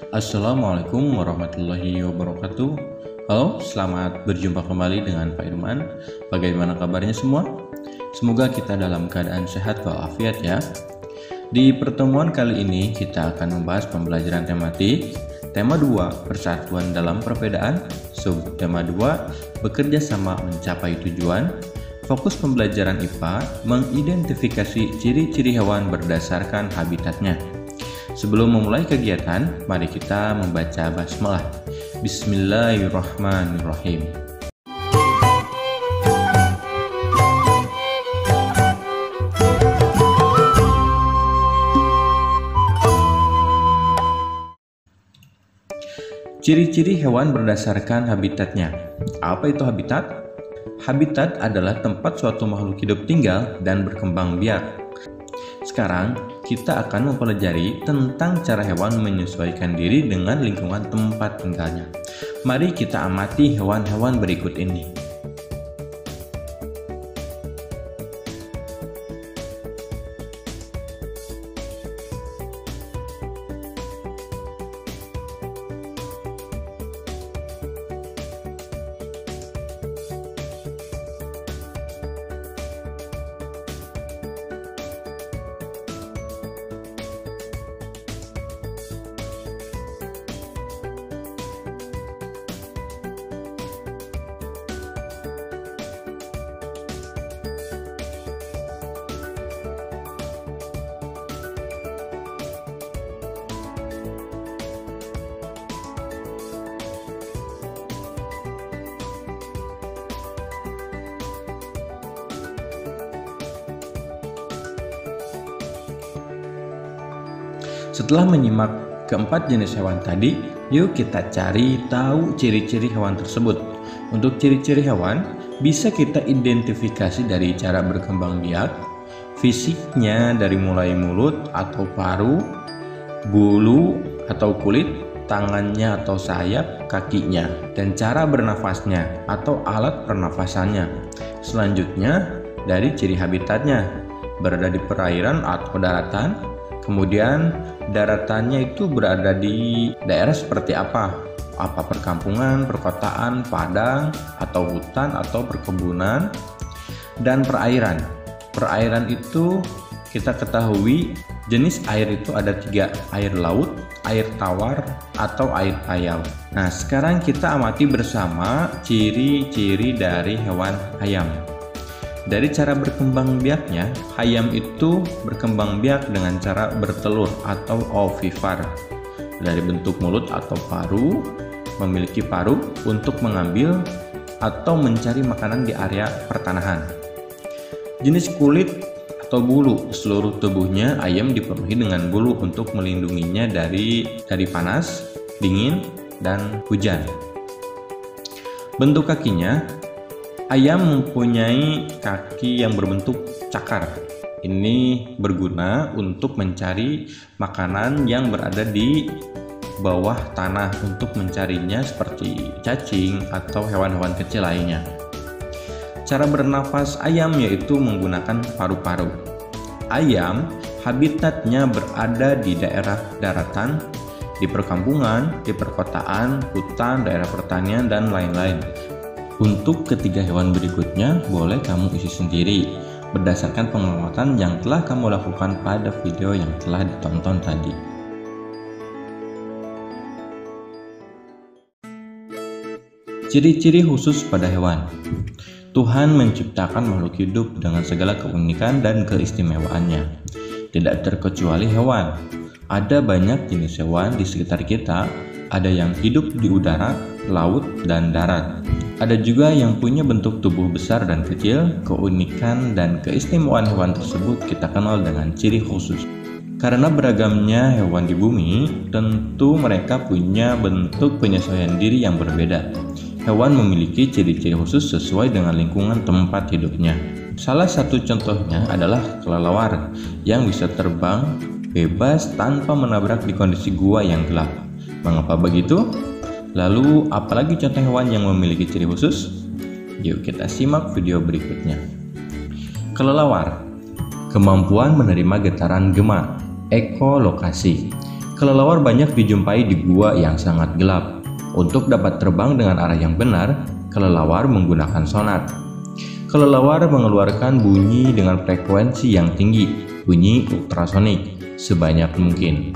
Assalamualaikum warahmatullahi wabarakatuh. Halo, selamat berjumpa kembali dengan Pak Irman. Bagaimana kabarnya semua? Semoga kita dalam keadaan sehat walafiat ya. Di pertemuan kali ini kita akan membahas pembelajaran tematik. Tema 2, persatuan dalam perbedaan. Subtema 2, bekerja sama mencapai tujuan. Fokus pembelajaran IPA, mengidentifikasi ciri-ciri hewan berdasarkan habitatnya. Sebelum memulai kegiatan, mari kita membaca basmalah. Bismillahirrahmanirrahim. Ciri-ciri hewan berdasarkan habitatnya. Apa itu habitat? Habitat adalah tempat suatu makhluk hidup tinggal dan berkembang biak. Sekarang, kita akan mempelajari tentang cara hewan menyesuaikan diri dengan lingkungan tempat tinggalnya. Mari kita amati hewan-hewan berikut ini. Setelah menyimak keempat jenis hewan tadi, yuk kita cari tahu ciri-ciri hewan tersebut. Untuk ciri-ciri hewan, bisa kita identifikasi dari cara berkembang biak, fisiknya dari mulai mulut atau paruh, bulu atau kulit, tangannya atau sayap, kakinya, dan cara bernafasnya atau alat pernafasannya. Selanjutnya, dari ciri habitatnya, berada di perairan atau daratan. Kemudian daratannya itu berada di daerah seperti apa? Apa perkampungan, perkotaan, padang, atau hutan, atau perkebunan. Dan perairan. Perairan itu kita ketahui jenis air itu ada 3, air laut, air tawar, atau air payau. Nah, sekarang kita amati bersama ciri-ciri dari hewan hayam. Dari cara berkembang biaknya, hayam itu berkembang biak dengan cara bertelur atau ovipar. Dari bentuk mulut atau paruh, memiliki paruh untuk mengambil atau mencari makanan di area pertanahan. Jenis kulit atau bulu, seluruh tubuhnya ayam dipenuhi dengan bulu untuk melindunginya dari panas, dingin, dan hujan. Bentuk kakinya, ayam mempunyai kaki yang berbentuk cakar. Ini berguna untuk mencari makanan yang berada di bawah tanah untuk mencarinya seperti cacing atau hewan-hewan kecil lainnya. Cara bernafas ayam yaitu menggunakan paru-paru. Ayam habitatnya berada di daerah daratan, di perkampungan, di perkotaan, hutan, daerah pertanian, dan lain-lain. Untuk ketiga hewan berikutnya, boleh kamu isi sendiri berdasarkan pengamatan yang telah kamu lakukan pada video yang telah ditonton tadi. Ciri-ciri khusus pada hewan. Tuhan menciptakan makhluk hidup dengan segala keunikan dan keistimewaannya. Tidak terkecuali hewan. Ada banyak jenis hewan di sekitar kita, ada yang hidup di udara, laut, dan darat. Ada juga yang punya bentuk tubuh besar dan kecil. Keunikan dan keistimewaan hewan tersebut kita kenal dengan ciri khusus. Karena beragamnya hewan di bumi, tentu mereka punya bentuk penyesuaian diri yang berbeda. Hewan memiliki ciri-ciri khusus sesuai dengan lingkungan tempat hidupnya. Salah satu contohnya adalah kelelawar yang bisa terbang bebas tanpa menabrak di kondisi gua yang gelap. Mengapa begitu? Lalu, apalagi contoh hewan yang memiliki ciri khusus? Yuk kita simak video berikutnya. Kelelawar, kemampuan menerima getaran gema, ekolokasi. Kelelawar banyak dijumpai di gua yang sangat gelap. Untuk dapat terbang dengan arah yang benar, kelelawar menggunakan sonar. Kelelawar mengeluarkan bunyi dengan frekuensi yang tinggi, bunyi ultrasonik, sebanyak mungkin.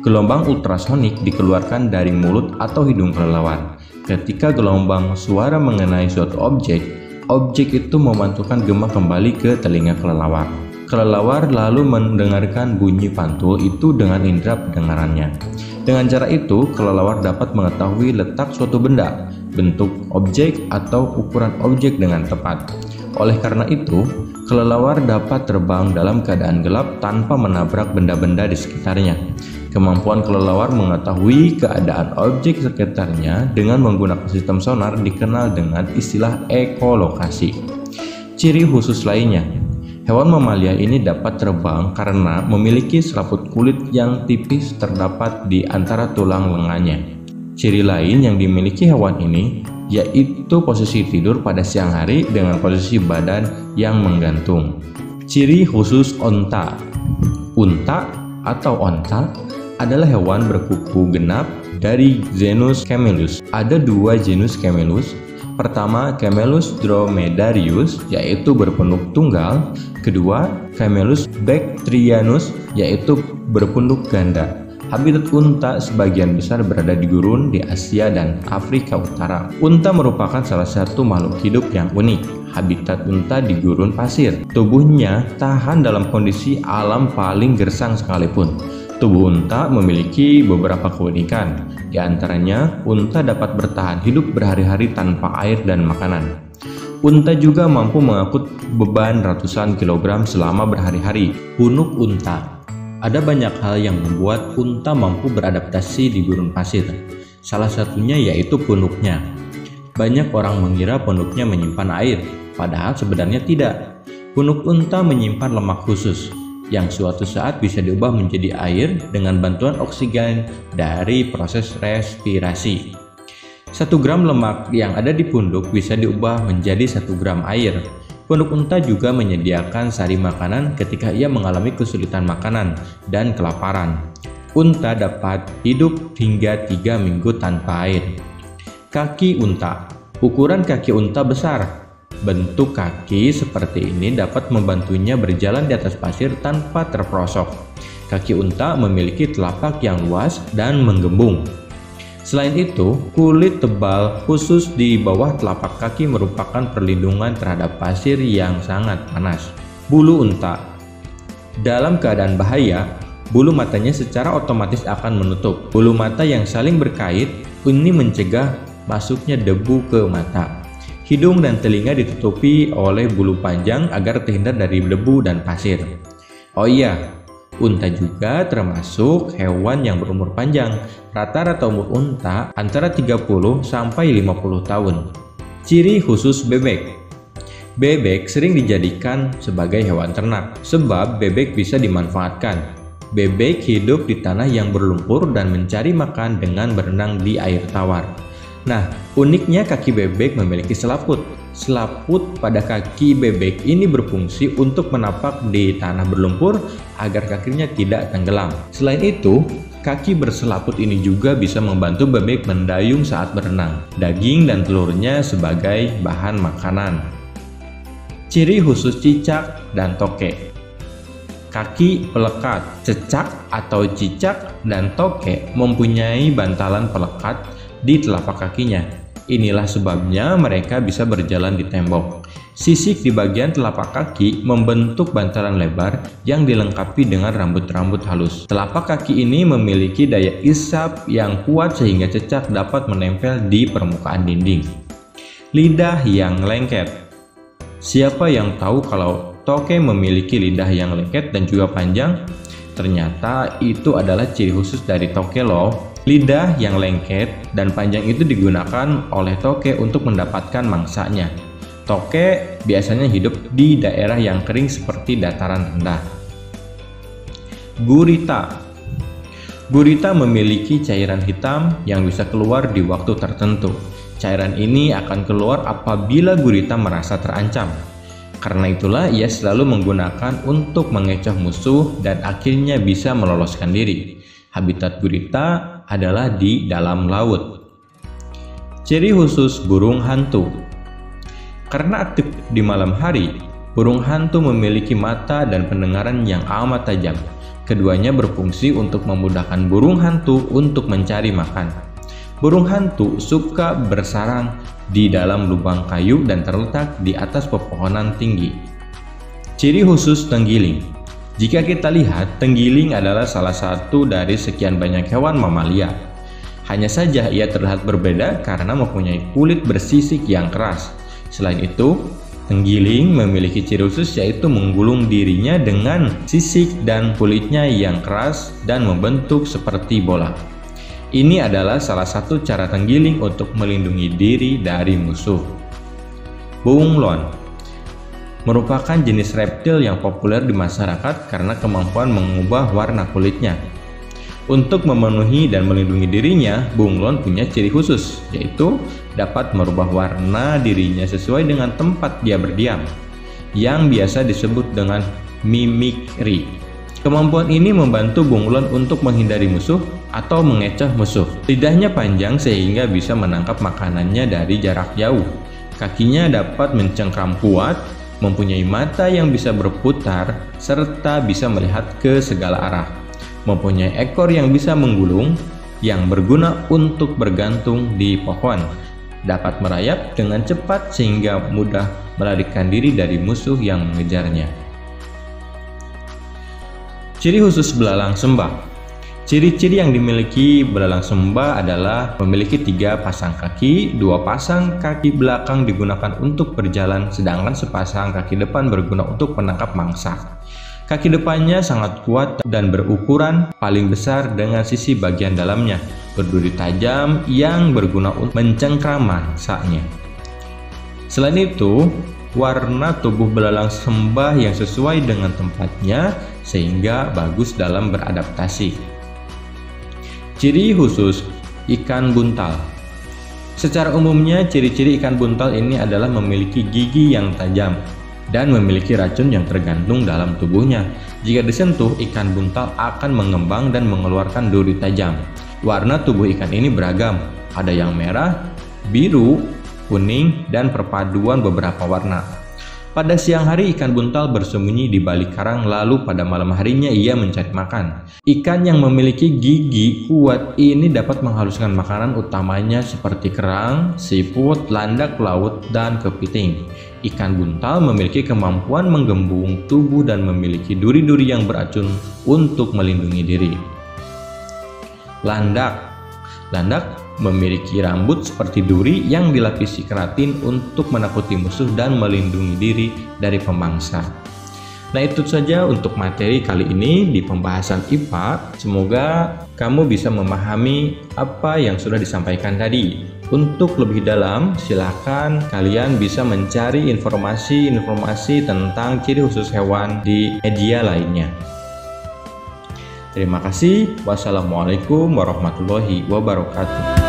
Gelombang ultrasonik dikeluarkan dari mulut atau hidung kelelawar. Ketika gelombang suara mengenai suatu objek, objek itu memantulkan gema kembali ke telinga kelelawar. Kelelawar lalu mendengarkan bunyi pantul itu dengan indera pendengarannya. Dengan cara itu, kelelawar dapat mengetahui letak suatu benda, bentuk objek, atau ukuran objek dengan tepat. Oleh karena itu, kelelawar dapat terbang dalam keadaan gelap tanpa menabrak benda-benda di sekitarnya. Kemampuan kelelawar mengetahui keadaan objek sekitarnya dengan menggunakan sistem sonar dikenal dengan istilah ekolokasi. Ciri khusus lainnya, hewan mamalia ini dapat terbang karena memiliki selaput kulit yang tipis terdapat di antara tulang lengannya. Ciri lain yang dimiliki hewan ini yaitu posisi tidur pada siang hari dengan posisi badan yang menggantung. Ciri khusus onta. Unta atau onta adalah hewan berkuku genap dari genus Camelus. Ada dua genus Camelus. Pertama, Camelus dromedarius, yaitu berpunduk tunggal. Kedua, Camelus bactrianus, yaitu berpunduk ganda. Habitat unta sebagian besar berada di gurun di Asia dan Afrika Utara. Unta merupakan salah satu makhluk hidup yang unik. Habitat unta di gurun pasir. Tubuhnya tahan dalam kondisi alam paling gersang sekalipun. Tubuh unta memiliki beberapa keunikan. Di antaranya, unta dapat bertahan hidup berhari-hari tanpa air dan makanan. Unta juga mampu mengangkut beban ratusan kilogram selama berhari-hari. Punuk unta. Ada banyak hal yang membuat unta mampu beradaptasi di gurun pasir. Salah satunya yaitu punuknya. Banyak orang mengira punuknya menyimpan air, padahal sebenarnya tidak. Punuk unta menyimpan lemak khusus yang suatu saat bisa diubah menjadi air dengan bantuan oksigen dari proses respirasi. 1 gram lemak yang ada di punuk bisa diubah menjadi 1 gram air. Punuk unta juga menyediakan sari makanan ketika ia mengalami kesulitan makanan dan kelaparan. Unta dapat hidup hingga 3 minggu tanpa air. Kaki unta. Ukuran kaki unta besar. Bentuk kaki seperti ini dapat membantunya berjalan di atas pasir tanpa terperosok. Kaki unta memiliki telapak yang luas dan menggembung. Selain itu, kulit tebal khusus di bawah telapak kaki merupakan perlindungan terhadap pasir yang sangat panas. Bulu unta. Dalam keadaan bahaya, bulu matanya secara otomatis akan menutup. Bulu mata yang saling berkait ini mencegah masuknya debu ke mata. Hidung dan telinga ditutupi oleh bulu panjang agar terhindar dari debu dan pasir. Oh iya, unta juga termasuk hewan yang berumur panjang. Rata-rata umur unta antara 30 sampai 50 tahun. Ciri khusus bebek. Bebek sering dijadikan sebagai hewan ternak sebab bebek bisa dimanfaatkan. Bebek hidup di tanah yang berlumpur dan mencari makan dengan berenang di air tawar. Nah, uniknya kaki bebek memiliki selaput. Selaput pada kaki bebek ini berfungsi untuk menapak di tanah berlumpur agar kakinya tidak tenggelam. Selain itu, kaki berselaput ini juga bisa membantu bebek mendayung saat berenang. Daging dan telurnya sebagai bahan makanan. Ciri khusus cicak dan toke. Kaki pelekat, cecak atau cicak dan toke mempunyai bantalan pelekat di telapak kakinya. Inilah sebabnya mereka bisa berjalan di tembok. Sisik di bagian telapak kaki membentuk bantalan lebar yang dilengkapi dengan rambut-rambut halus. Telapak kaki ini memiliki daya isap yang kuat sehingga cecak dapat menempel di permukaan dinding. Lidah yang lengket. Siapa yang tahu kalau toke memiliki lidah yang lengket dan juga panjang? Ternyata itu adalah ciri khusus dari toke loh. Lidah yang lengket dan panjang itu digunakan oleh toke untuk mendapatkan mangsanya. Toke biasanya hidup di daerah yang kering seperti dataran rendah. Gurita. Gurita memiliki cairan hitam yang bisa keluar di waktu tertentu. Cairan ini akan keluar apabila gurita merasa terancam. Karena itulah ia selalu menggunakan untuk mengecoh musuh dan akhirnya bisa meloloskan diri. Habitat gurita adalah di dalam laut. Ciri khusus burung hantu. Karena aktif di malam hari, burung hantu memiliki mata dan pendengaran yang amat tajam. Keduanya berfungsi untuk memudahkan burung hantu untuk mencari makan. Burung hantu suka bersarang di dalam lubang kayu dan terletak di atas pepohonan tinggi. Ciri khusus tenggiling. Jika kita lihat, tenggiling adalah salah satu dari sekian banyak hewan mamalia. Hanya saja ia terlihat berbeda karena mempunyai kulit bersisik yang keras. Selain itu, tenggiling memiliki ciri khusus yaitu menggulung dirinya dengan sisik dan kulitnya yang keras dan membentuk seperti bola. Ini adalah salah satu cara tenggiling untuk melindungi diri dari musuh. Bunglon merupakan jenis reptil yang populer di masyarakat karena kemampuan mengubah warna kulitnya. Untuk memenuhi dan melindungi dirinya, bunglon punya ciri khusus, yaitu dapat merubah warna dirinya sesuai dengan tempat dia berdiam, yang biasa disebut dengan mimikri. Kemampuan ini membantu bunglon untuk menghindari musuh atau mengecoh musuh. Lidahnya panjang sehingga bisa menangkap makanannya dari jarak jauh. Kakinya dapat mencengkram kuat, mempunyai mata yang bisa berputar, serta bisa melihat ke segala arah. Mempunyai ekor yang bisa menggulung, yang berguna untuk bergantung di pohon. Dapat merayap dengan cepat sehingga mudah melarikan diri dari musuh yang mengejarnya. Ciri khusus belalang sembah. Ciri-ciri yang dimiliki belalang sembah adalah memiliki 3 pasang kaki, 2 pasang kaki belakang digunakan untuk berjalan, sedangkan sepasang kaki depan berguna untuk menangkap mangsa. Kaki depannya sangat kuat dan berukuran paling besar dengan sisi bagian dalamnya berduri tajam yang berguna untuk mencengkram mangsanya. Selain itu, warna tubuh belalang sembah yang sesuai dengan tempatnya sehingga bagus dalam beradaptasi. Ciri khusus ikan buntal. Secara umumnya, ciri-ciri ikan buntal ini adalah memiliki gigi yang tajam dan memiliki racun yang tergantung dalam tubuhnya. Jika disentuh, ikan buntal akan mengembang dan mengeluarkan duri tajam. Warna tubuh ikan ini beragam, ada yang merah, biru, kuning, dan perpaduan beberapa warna. Pada siang hari, ikan buntal bersembunyi di balik karang, lalu pada malam harinya ia mencari makan. Ikan yang memiliki gigi kuat ini dapat menghaluskan makanan utamanya seperti kerang, siput, landak laut, dan kepiting. Ikan buntal memiliki kemampuan menggembung tubuh dan memiliki duri-duri yang beracun untuk melindungi diri. Landak memiliki rambut seperti duri yang dilapisi keratin untuk menakuti musuh dan melindungi diri dari pemangsa. Nah, itu saja untuk materi kali ini di pembahasan IPA. Semoga kamu bisa memahami apa yang sudah disampaikan tadi. Untuk lebih dalam, silakan kalian bisa mencari informasi tentang ciri khusus hewan di media lainnya. Terima kasih. Wassalamualaikum warahmatullahi wabarakatuh.